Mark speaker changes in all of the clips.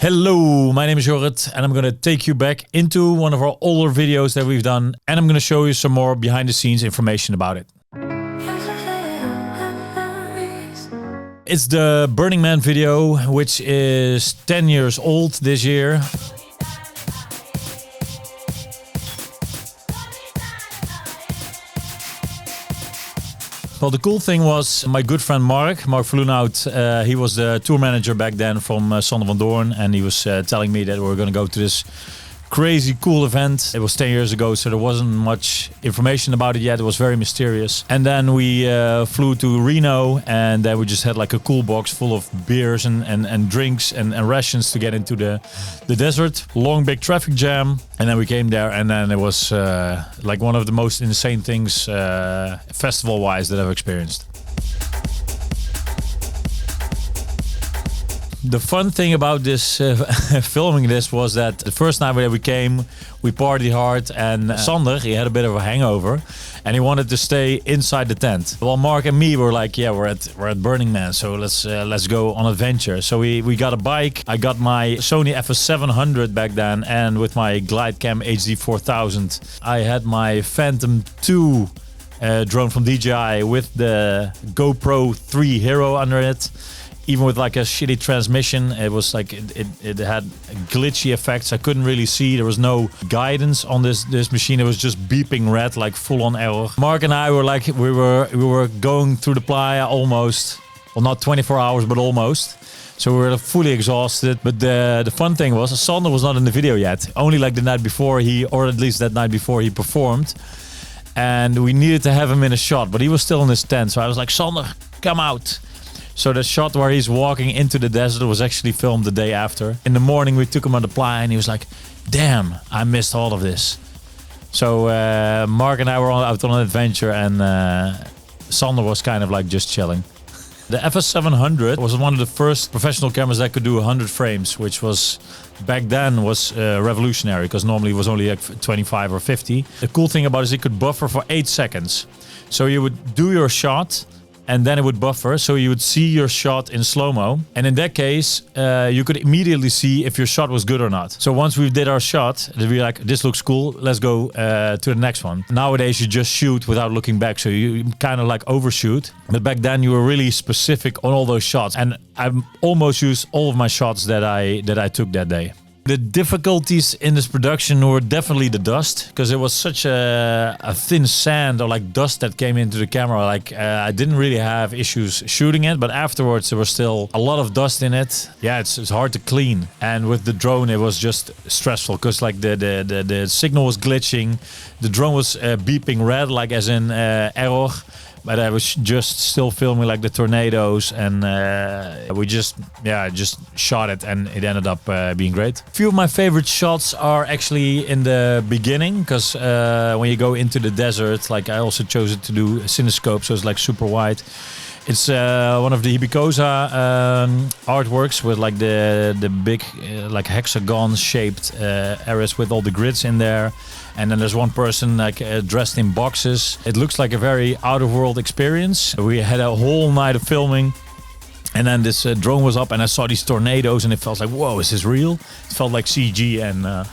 Speaker 1: Hello, my name is Jorrit and I'm going to take you back into one of our older videos that we've done, and I'm going to show you some more behind the scenes information about it. It's the Burning Man video, which is 10 years old this year. Well, the cool thing was my good friend Mark Verloonhout, he was the tour manager back then from Sander van Doorn, and he was telling me that we were going to go to this crazy cool event. It was 10 years ago, so there wasn't much information about it yet. It was very mysterious. And then we flew to Reno, and then we just had like a cool box full of beers and drinks and rations to get into the desert. Long big traffic jam. And then we came there, and then it was like one of the most insane things festival-wise that I've experienced. The fun thing about this filming this was that the first night that we came, we partied hard, and Sander, he had a bit of a hangover and he wanted to stay inside the tent. Well, Mark and me were like, yeah, we're at Burning Man, so let's go on adventure. So we got a bike. I got my Sony FS700 back then, and with my Glidecam HD 4000. I had my Phantom 2 drone from DJI with the GoPro 3 Hero under it. Even with like a shitty transmission, it was like it had glitchy effects. I couldn't really see. There was no guidance on this machine. It was just beeping red, like full on error. Mark and I were like, we were going through the playa almost. Well, not 24 hours, but almost. So we were fully exhausted. But the fun thing was, Sander was not in the video yet. Only like the night before or at least that night before he performed. And we needed to have him in a shot, but he was still in his tent. So I was like, Sander, come out. So the shot where he's walking into the desert was actually filmed the day after. In the morning we took him on the playa and he was like, damn, I missed all of this. So Mark and I were out on an adventure, and Sander was kind of like just chilling. The FS700 was one of the first professional cameras that could do 100 frames, which was back then was revolutionary, because normally it was only like 25 or 50. The cool thing about it is it could buffer for 8 seconds. So you would do your shot, and then it would buffer, so you would see your shot in slow-mo. And in that case, you could immediately see if your shot was good or not. So once we did our shot, we'd be like, this looks cool, let's go to the next one. Nowadays, you just shoot without looking back, so you kind of like overshoot. But back then, you were really specific on all those shots. And I almost used all of my shots that I took that day. The difficulties in this production were definitely the dust, because it was such a thin sand or like dust that came into the camera. Like I didn't really have issues shooting it, but afterwards there was still a lot of dust in it. Yeah, it's hard to clean. And with the drone it was just stressful, because like the signal was glitching, the drone was beeping red, like as in error. But I was just still filming like the tornadoes, and we just shot it, and it ended up being great. A few of my favorite shots are actually in the beginning, because when you go into the desert, like I also chose it to do a cinescope, so it's like super wide. It's one of the Hibicosa artworks with like the big like hexagon shaped areas with all the grids in there. And then there's one person like dressed in boxes. It looks like a very out-of-world experience. We had a whole night of filming, and then this drone was up, and I saw these tornadoes, and it felt like, whoa, is this real? It felt like CG, and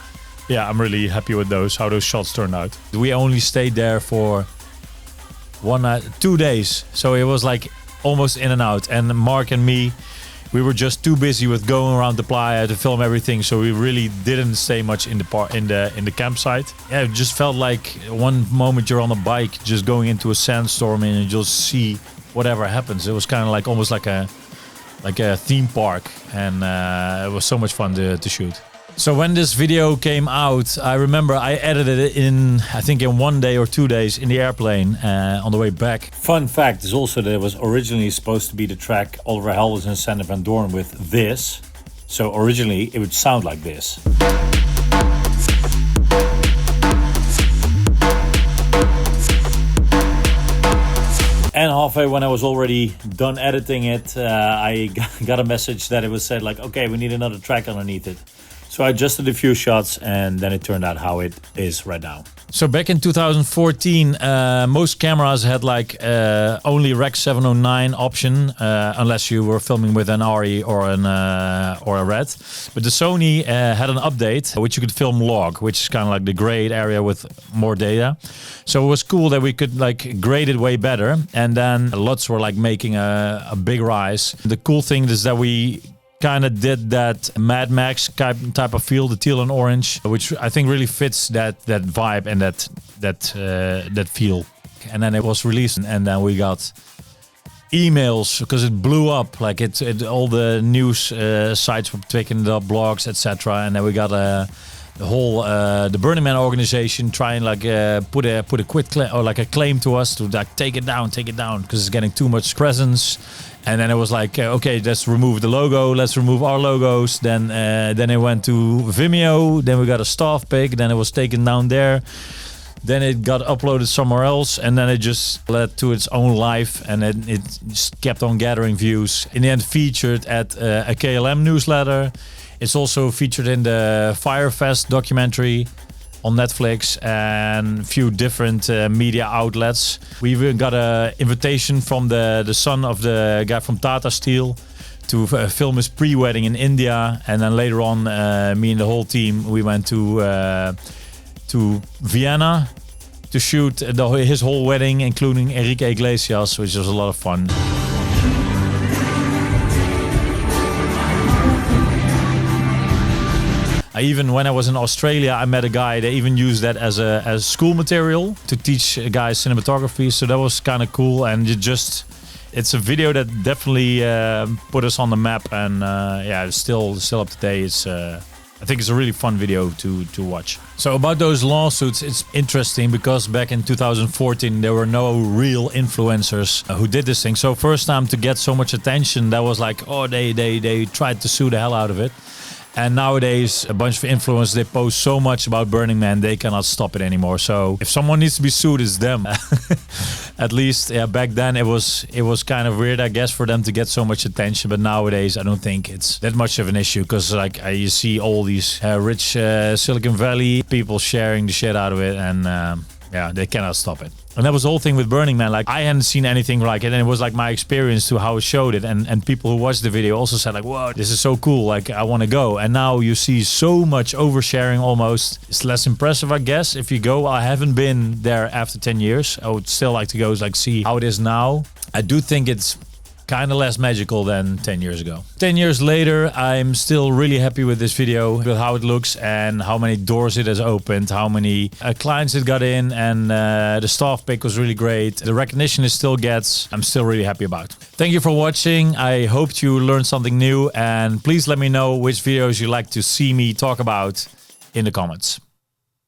Speaker 1: yeah, I'm really happy with how those shots turned out. We only stayed there for 2 days, so it was like almost in and out. And Mark and me, we were just too busy with going around the playa to film everything, so we really didn't stay much in the campsite. Yeah, it just felt like one moment you're on a bike just going into a sandstorm, and you just see whatever happens. It was kind of like almost like a theme park, and it was so much fun to shoot. So when this video came out, I remember I edited it I think in 1 day or 2 days in the airplane on the way back. Fun fact is also that it was originally supposed to be the track Oliver Heldens and Sander van Doorn with this. So originally it would sound like this. And halfway when I was already done editing it, I got a message that it was said like, okay, we need another track underneath it. So I adjusted a few shots and then it turned out how it is right now. So back in 2014, most cameras had like only Rec 709 option, unless you were filming with an RE or a Red. But the Sony had an update which you could film log, which is kind of like the grade area with more data. So it was cool that we could like grade it way better. And then lots were like making a big rise. The cool thing is that we kind of did that Mad Max type of feel, the teal and orange, which I think really fits that vibe and that feel. And then it was released, and then we got emails because it blew up. Like all the news sites were picking it up, blogs, etc. And then we got the whole the Burning Man organization trying like put a quit claim or like a claim to us to like take it down because it's getting too much presence. And then it was like, okay, let's remove the logo. Let's remove our logos. Then it went to Vimeo. Then we got a staff pic. Then it was taken down there. Then it got uploaded somewhere else. And then it just led to its own life. And it just kept on gathering views. In the end, featured at a KLM newsletter. It's also featured in the Firefest documentary on Netflix and a few different media outlets. We even got an invitation from the son of the guy from Tata Steel to film his pre-wedding in India. And then later on, me and the whole team, we went to Vienna to shoot his whole wedding, including Enrique Iglesias, which was a lot of fun. Even when I was in Australia, I met a guy. They even used that as school material to teach guys cinematography. So that was kind of cool. And it's a video that definitely put us on the map. And yeah, it's still up to date. I think it's a really fun video to watch. So about those lawsuits, it's interesting because back in 2014, there were no real influencers who did this thing. So first time to get so much attention, that was like, oh, they tried to sue the hell out of it. And nowadays, a bunch of influencers, they post so much about Burning Man, they cannot stop it anymore. So if someone needs to be sued, it's them. At least, yeah, back then it was kind of weird, I guess, for them to get so much attention. But nowadays, I don't think it's that much of an issue because like you see all these rich Silicon Valley people sharing the shit out of it, and yeah, they cannot stop it. And that was the whole thing with Burning Man. Like, I hadn't seen anything like it, and it was like my experience to how it showed it. And people who watched the video also said like, whoa, this is so cool. Like, I want to go. And now you see so much oversharing almost. It's less impressive, I guess, if you go. I haven't been there after 10 years. I would still like to go, like, see how it is now. I do think it's kind of less magical than 10 years ago. 10 years later, I'm still really happy with this video, with how it looks and how many doors it has opened, how many clients it got in, and the staff pick was really great. The recognition it still gets, I'm still really happy about. Thank you for watching. I hope you learned something new, and please let me know which videos you'd like to see me talk about in the comments.